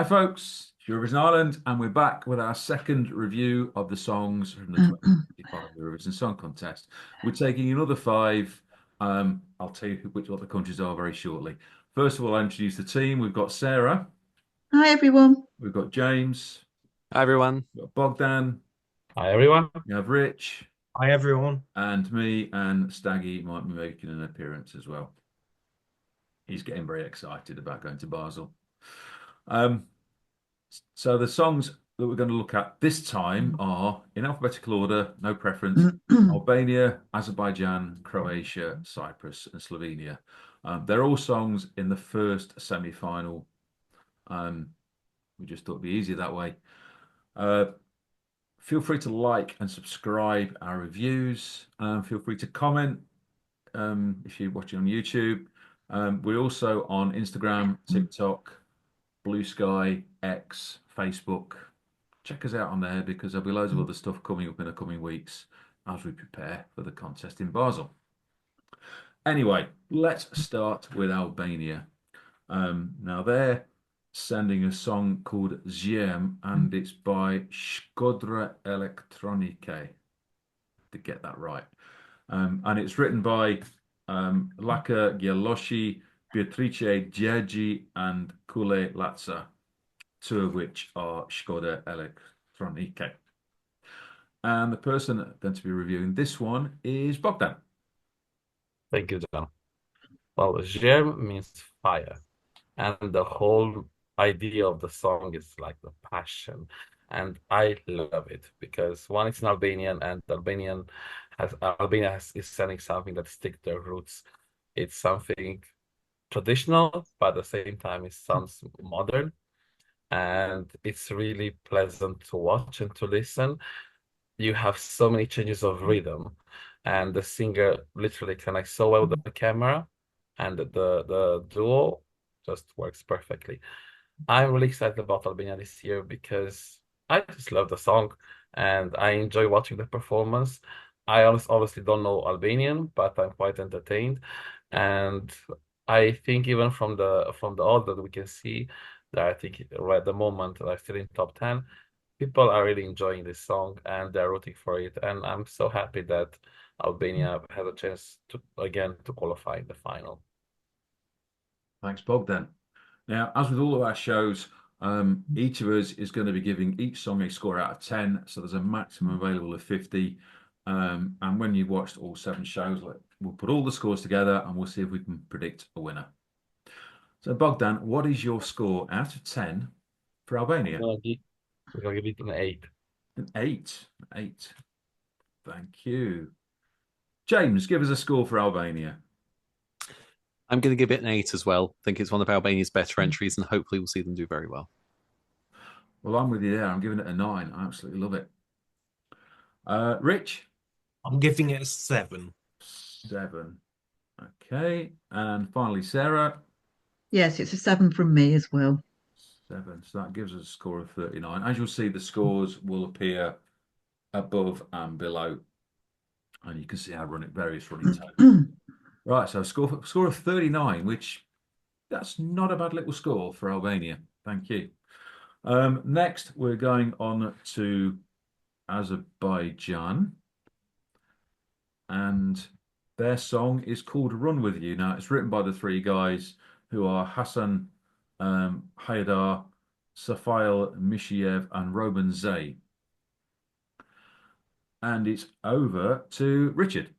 folks, it's Eurovision Ireland, and we're back with our second review of the songs from the 2025 Eurovision Song Contest. We're taking another five. I'll tell you what the countries are very shortly. First of all, I'll introduce the team. We've got Sarah, Hi everyone. we've got James, Hi everyone. we've got Bogdan, Hi everyone. we have Rich, Hi everyone. and me, and Staggy might be making an appearance as well. He's getting very excited about going to Basel. Um, So the songs that we're going to look at this time are in alphabetical order, no preference. Albania, Azerbaijan, Croatia, Cyprus, and Slovenia. They're all songs in the first semi-final. We just thought it'd be easier that way. Feel free to like and subscribe our reviews. Feel free to comment if you're watching on YouTube. We're also on Instagram, TikTok, Blue Sky, X, Facebook. Check us out on there because there'll be loads of other stuff coming up in the coming weeks as we prepare for the contest in Basel. Anyway, let's start with Albania. Now they're sending a song called Ziem, and it's by Shkodra Elektronike, to get that right. And it's written by Laka Gjeloshi, Beatrice Djeji, and Kule Latza, two of which are Škoda Elektronike. And the person going to be reviewing this one is Bogdan. Thank you, John. Well, Żer means fire, and the whole idea of the song is like the passion, and I love it because one, it's an Albanian, and Albania is selling something that sticks to their roots. It's something traditional, but at the same time, it sounds modern, and it's really pleasant to watch and to listen. You have so many changes of rhythm, and the singer literally connects so well with the camera, and the duo just works perfectly. I'm really excited about Albania this year because I just love the song and I enjoy watching the performance. I obviously don't know Albanian, but I'm quite entertained, and I think even from the order that we can see that I think right at the moment they're still in top 10. People are really enjoying this song and they're rooting for it, and I'm so happy that Albania has a chance to again to qualify in the final. Thanks, Bogdan. Now, as with all of our shows, each of us is going to be giving each song a score out of 10. So there's a maximum available of 50. And when you've watched all 7 shows, we'll put all the scores together and we'll see if we can predict a winner. So, Bogdan, what is your score out of 10 for Albania? We're gonna give it an 8. An 8. 8. Thank you. James, give us a score for Albania. I'm going to give it an 8 as well. I think it's one of Albania's better entries, and hopefully we'll see them do very well. Well, I'm with you there. I'm giving it a 9. I absolutely love it. Rich? I'm giving it a 7. 7. Okay. And finally, Sarah? Yes, it's a 7 from me as well. 7. So that gives us a score of 39. As you'll see, the scores will appear above and below. And you can see our various running totals. Right, so score of 39, which that's not a bad little score for Albania. Thank you. Next, we're going on to Azerbaijan. And their song is called Run With You. Now, it's written by the 3 guys who are Hassan Haidar, Safail Mishiev, and Roman Zay. And it's over to Richard.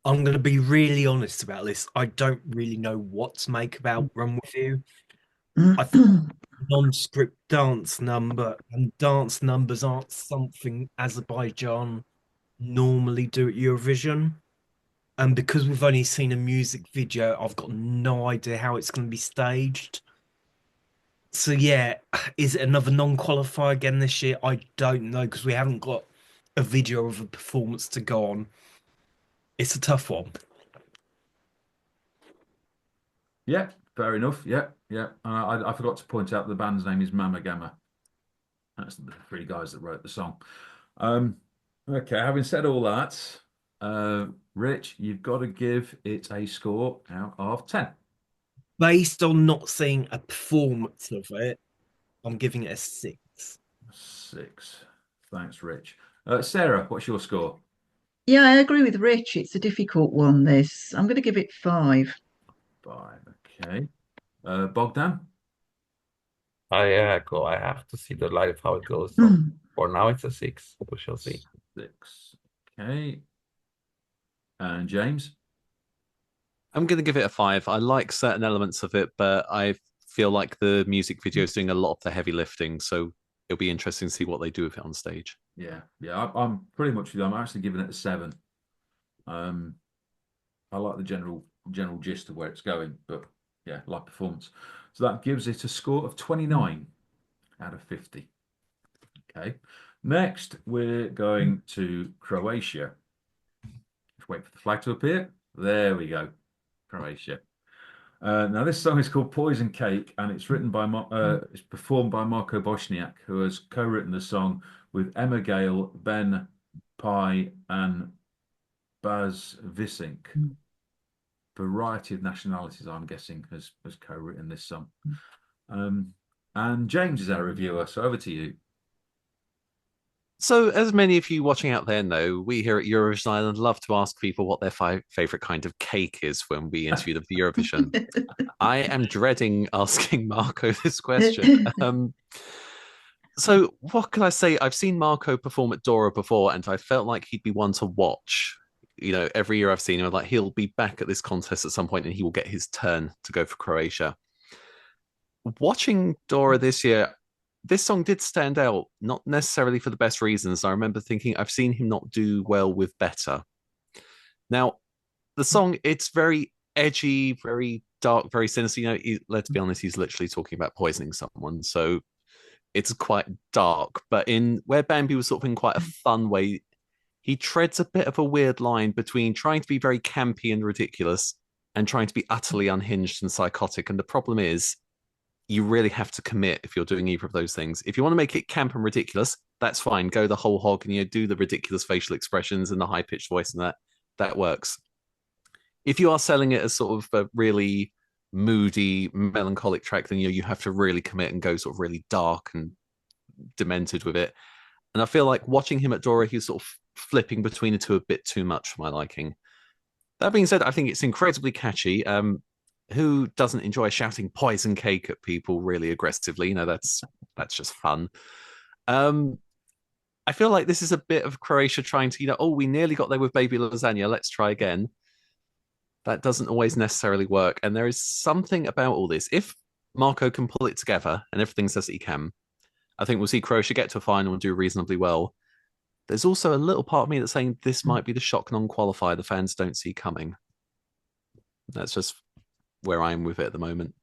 I'm going to be really honest about this. I don't really know what to make about Run With You. I think non-script dance number, and dance numbers aren't something Azerbaijan normally do at Eurovision. And because we've only seen a music video, I've got no idea how it's going to be staged. So yeah, is it another non-qualifier again this year? I don't know because we haven't got a video of a performance to go on. It's a tough one. Yeah, fair enough. Yeah, yeah. I forgot to point out the band's name is Mama Gamma. That's the 3 guys that wrote the song. Okay, having said all that, Rich, you've got to give it a score out of 10. Based on not seeing a performance of it, I'm giving it a 6. 6. Thanks, Rich. Sarah, what's your score? Yeah, I agree with Rich. It's a difficult one, this. I'm going to give it 5. 5. Okay. Bogdan? I echo. I have to see the live how it goes. So for now, it's a 6. We shall see. 6. Okay. And James? I'm going to give it a 5. I like certain elements of it, but I feel like the music video is doing a lot of the heavy lifting, so it'll be interesting to see what they do with it on stage. Yeah, I'm pretty much with you. I'm actually giving it a 7. I like the general gist of where it's going, but yeah, like performance. So that gives it a score of 29 out of 50. Okay. Next, we're going to Croatia. Just wait for the flag to appear. There we go. Croatia. Now this song is called Poison Cake, and it's written by it's performed by Marko Bosniak, who has co-written the song with Emma Gale, Ben Pye, and Baz Visink. Variety of nationalities, I'm guessing, has co-written this song. And James is our reviewer, so over to you. So, as many of you watching out there know, we here at Eurovision Ireland love to ask people what their favorite kind of cake is when we interview them for Eurovision. I am dreading asking Marco this question. So, what can I say? I've seen Marco perform at Dora before, and I felt like he'd be one to watch. You know, every year I've seen him, like he'll be back at this contest at some point, and he will get his turn to go for Croatia. Watching Dora this year, this song did stand out, not necessarily for the best reasons. I remember thinking I've seen him not do well with better. Now, the song, it's very edgy, very dark, very sinister. You know, let's be honest, he's literally talking about poisoning someone. So it's quite dark. But in where Bambi was sort of in quite a fun way, he treads a bit of a weird line between trying to be very campy and ridiculous and trying to be utterly unhinged and psychotic. And the problem is, you really have to commit if you're doing either of those things. If you want to make it camp and ridiculous, that's fine. Go the whole hog and do the ridiculous facial expressions and the high pitched voice, and that works. If you are selling it as sort of a really moody, melancholic track, then you have to really commit and go sort of really dark and demented with it. And I feel like watching him at Dora, he's sort of flipping between the two a bit too much for my liking. That being said, I think it's incredibly catchy. Who doesn't enjoy shouting poison cake at people really aggressively? You know, that's just fun. I feel like this is a bit of Croatia trying to, oh, we nearly got there with baby lasagna, let's try again. That doesn't always necessarily work. And there is something about all this. If Marco can pull it together and everything says that he can, I think we'll see Croatia get to a final and do reasonably well. There's also a little part of me that's saying this might be the shock non-qualifier the fans don't see coming. That's just where I am with it at the moment.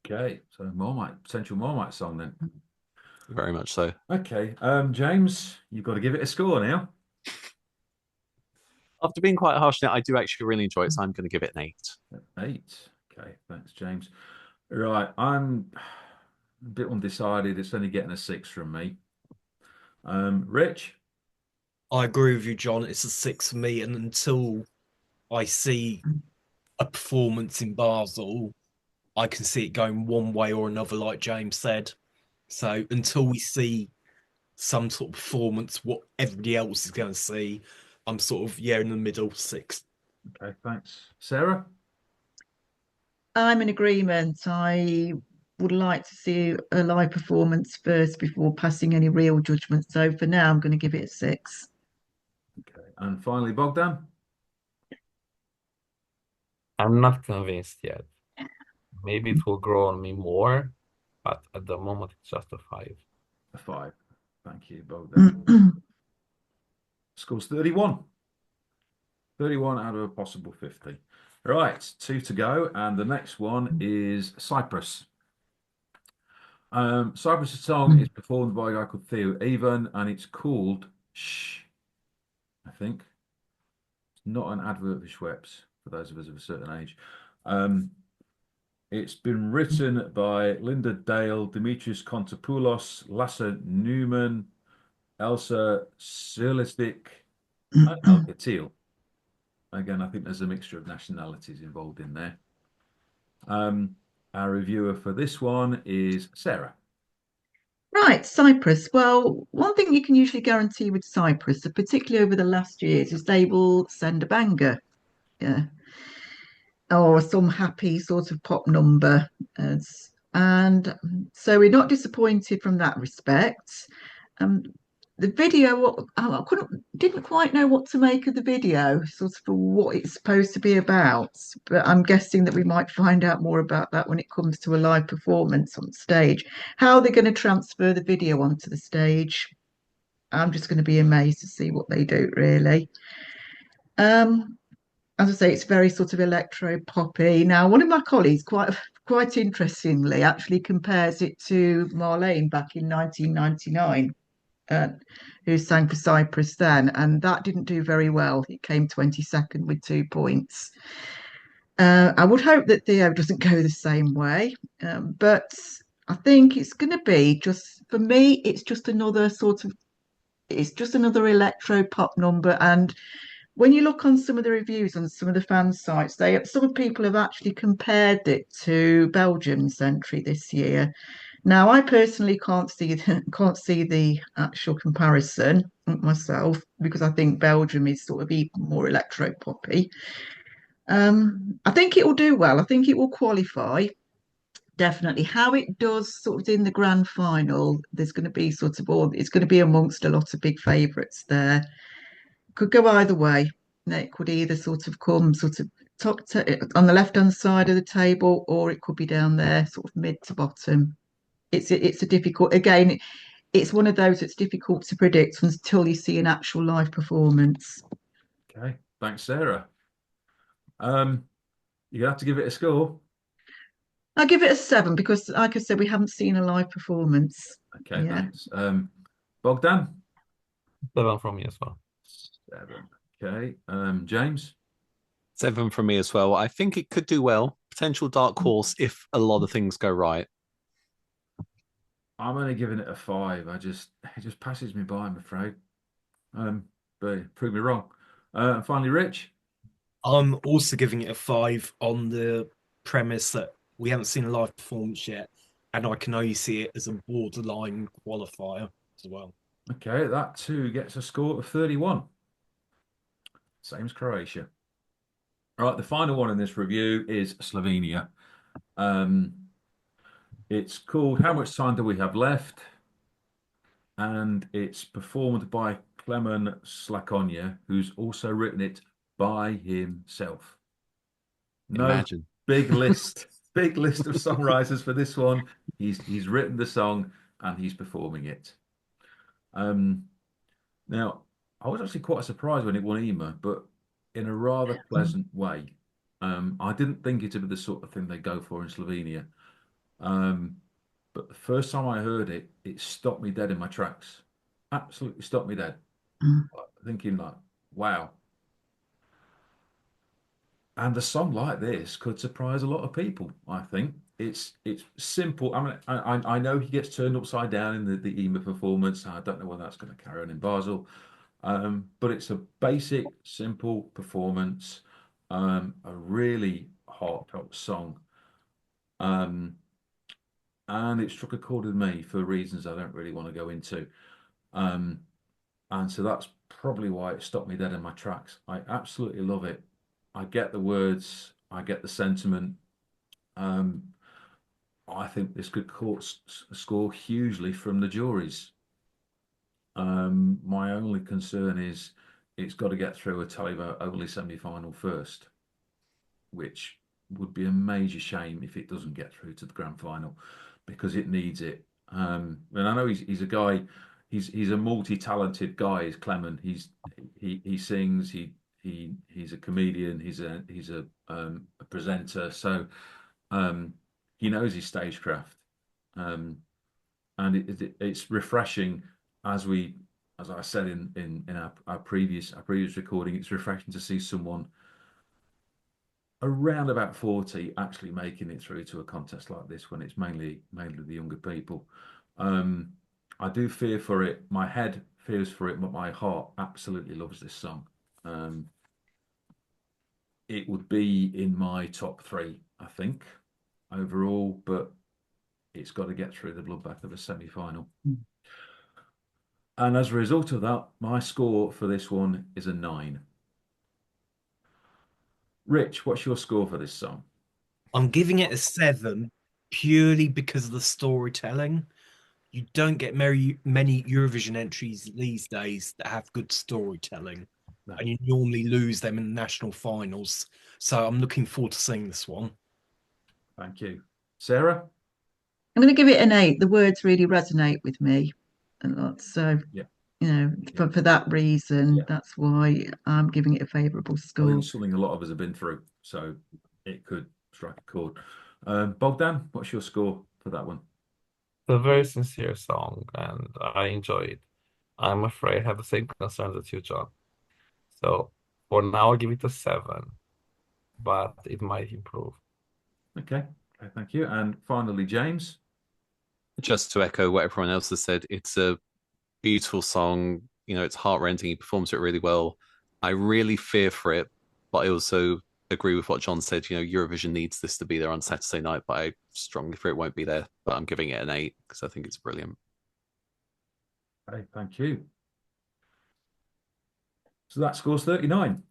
Okay, so potential Marmite song then. Very much so. Okay, James, you've got to give it a score now. After being quite harsh on it, I do actually really enjoy it, so I'm going to give it an 8. 8. Okay, thanks, James. Right, I'm a bit undecided. It's only getting a 6 from me. Rich? I agree with you, John. It's a 6 for me, and until I see a performance in Basel, I can see it going one way or another, like James said. So until we see some sort of performance, what everybody else is going to see, I'm sort of, in the middle, 6. Okay, thanks. Sarah? I'm in agreement. I would like to see a live performance first before passing any real judgment. So for now, I'm going to give it a 6. Okay, and finally, Bogdan? I'm not convinced yet. Maybe it will grow on me more, but at the moment it's just a 5. A 5. Thank you, Bogdan. Score's 31. 31 out of a possible 50. Right, 2 to go, and the next one is Cyprus. Cyprus' song is performed by a guy called Theo Even, and it's called Shh, I think. It's not an advert for Schweppes, for those of us of a certain age. It's been written by Linda Dale, Demetrius Kontopoulos, Lasse Newman, Elsa Sirlistic, and Elka Thiel. Again, I think there's a mixture of nationalities involved in there. Our reviewer for this one is Sarah. Right, Cyprus. Well, one thing you can usually guarantee with Cyprus, particularly over the last years, is they will send a banger, yeah, or some happy sort of pop number. And so we're not disappointed from that respect. Um, the video, I didn't quite know what to make of the video, sort of for what it's supposed to be about. But I'm guessing that we might find out more about that when it comes to a live performance on stage. How they're going to transfer the video onto the stage, I'm just going to be amazed to see what they do, really. Um, as I say, it's very sort of electro poppy. Now, one of my colleagues, quite interestingly, actually compares it to Marlene back in 1999, uh, who sang for Cyprus then, and that didn't do very well. It came 22nd with 2 points. I would hope that Theo doesn't go the same way, but I think it's going to be just for me. It's just another electro pop number, and when you look on some of the reviews on some of the fan sites, some people have actually compared it to Belgium's entry this year. Now, I personally can't see the actual comparison myself because I think Belgium is sort of even more electro poppy. I think it will do well. I think it will qualify. Definitely. How it does sort of in the grand final, there's going to be it's going to be amongst a lot of big favourites there. Could go either way. It could either sort of come sort of on the left hand side of the table, or it could be down there, sort of mid to bottom. It's a difficult again. It's one of those that's difficult to predict until you see an actual live performance. Okay, thanks, Sarah. You have to give it a score. I give it a 7 because, like I said, we haven't seen a live performance. Okay, Yeah. thanks. Bogdan? 7 from me as well. 7. Okay. James? 7 from me as well. I think it could do well. Potential dark horse if a lot of things go right. I'm only giving it a 5. It just passes me by, I'm afraid. But prove me wrong. And finally, Rich? I'm also giving it a 5 on the premise that we haven't seen a live performance yet, and I can only see it as a borderline qualifier as well. Okay, that too gets a score of 31. Same as Croatia. All right, the final one in this review is Slovenia. It's called How Much Time Do We Have Left? And it's performed by Klemen Slakonia, who's also written it by himself. No Imagine. big list, big list of songwriters for this one. He's written the song and he's performing it. Now, I was actually quite surprised when it won EMA, but in a rather pleasant way. I didn't think it would be the sort of thing they go for in Slovenia. But the first time I heard it, it stopped me dead in my tracks. Absolutely stopped me dead. Thinking like, wow. And a song like this could surprise a lot of people, I think. It's simple. I mean, I know he gets turned upside down in the EMA performance. I don't know whether that's going to carry on in Basel. But it's a basic, simple performance, a really heartfelt song. And it struck a chord with me for reasons I don't really want to go into. And so that's probably why it stopped me dead in my tracks. I absolutely love it. I get the words, I get the sentiment. I think this could score hugely from the juries. My only concern is it's got to get through a Taliban only semi-final first, which would be a major shame if it doesn't get through to the grand final because it needs it. And I know he's a guy, he's a multi-talented guy. Is Clement? He sings, he's a comedian, he's a presenter, so he knows his stagecraft. And it's refreshing as I said in our previous recording, it's refreshing to see someone around about 40 actually making it through to a contest like this when it's mainly the younger people. I do fear for it. My head fears for it, but my heart absolutely loves this song. It would be in my top 3, I think, overall, but it's got to get through the bloodbath of a semi-final. Mm. And as a result of that, my score for this one is a 9. Rich, what's your score for this song? I'm giving it a 7 purely because of the storytelling. You don't get many Eurovision entries these days that have good storytelling, No. and you normally lose them in the national finals. So I'm looking forward to seeing this one. Thank you. Sarah? I'm going to give it an 8. The words really resonate with me a lot. So, Yeah. For that reason, Yeah. that's why I'm giving it a favourable I think score. it's something a lot of us have been through, so it could strike a chord. Bogdan, what's your score for that one? It's a very sincere song, and I enjoy it. I'm afraid I have the same concerns as you, John. So for now, I'll give it a 7, but it might improve. Okay, thank you. And finally, James? Just to echo what everyone else has said, it's a beautiful song. It's heart-rending. He performs it really well. I really fear for it, but I also agree with what John said. Eurovision needs this to be there on Saturday night, but I strongly fear it won't be there. But I'm giving it an 8 because I think it's brilliant. Okay, thank you. So that scores 39.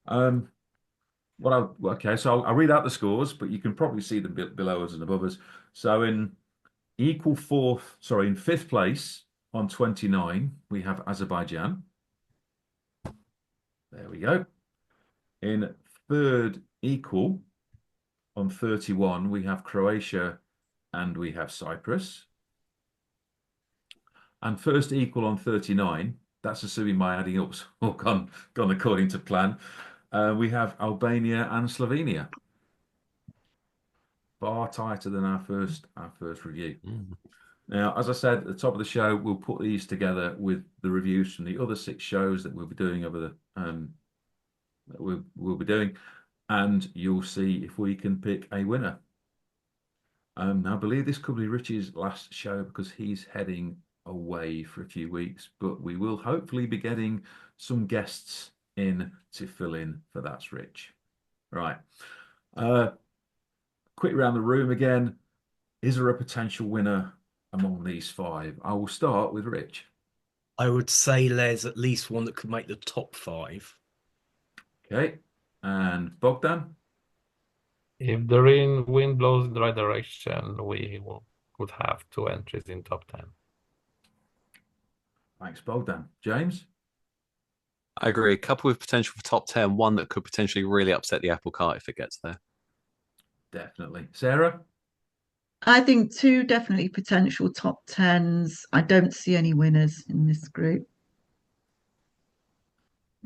Okay, so I'll read out the scores, but you can probably see them below us and above us. So in fifth place on 29, we have Azerbaijan. There we go. In third equal on 31, we have Croatia and we have Cyprus. And first equal on 39, that's assuming my adding up's all gone according to plan. We have Albania and Slovenia. Far tighter than our first review. Mm. Now, as I said at the top of the show, we'll put these together with the reviews from the other 6 shows that we'll be doing over the we'll be doing, and you'll see if we can pick a winner. I believe this could be Rich's last show because he's heading away for a few weeks, but we will hopefully be getting some guests in to fill in for That's Rich. Right. Quick round the room again. Is there a potential winner among these 5? I will start with Rich. I would say there's at least one that could make the top 5. Okay. And Bogdan? If the wind blows in the right direction, could have 2 entries in top 10. Thanks, Bogdan. James? I agree. A couple with potential for top 10, one that could potentially really upset the apple cart if it gets there. Definitely. Sarah? I think 2 definitely potential top 10s. I don't see any winners in this group.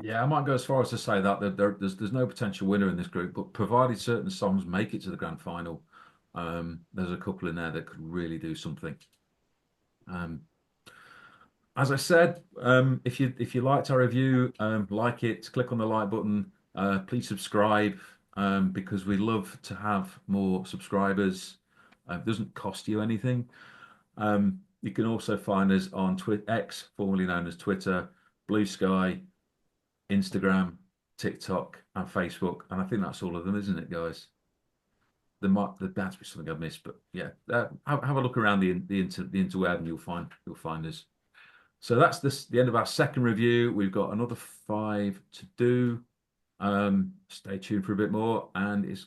Yeah, I might go as far as to say that there's no potential winner in this group, but provided certain songs make it to the grand final, there's a couple in there that could really do something. As I said, if you liked our review, like it, click on the like button. Please subscribe because we love to have more subscribers. It doesn't cost you anything. You can also find us on X, formerly known as Twitter, Blue Sky, Instagram, TikTok, and Facebook, and I think that's all of them, isn't it, guys? There might be something I've missed, but yeah, have a look around the interweb, and you'll find us. So that's the end of our second review. We've got another 5 to do. Stay tuned for a bit more, and it's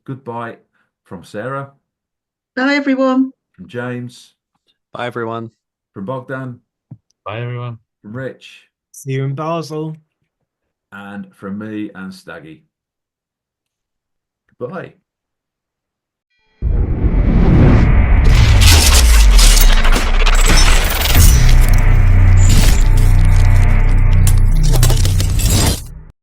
goodbye from Sarah. Bye, everyone. From James. Bye, everyone. From Bogdan. Bye, everyone. From Rich. See you in Basel. And from me and Staggy. Goodbye.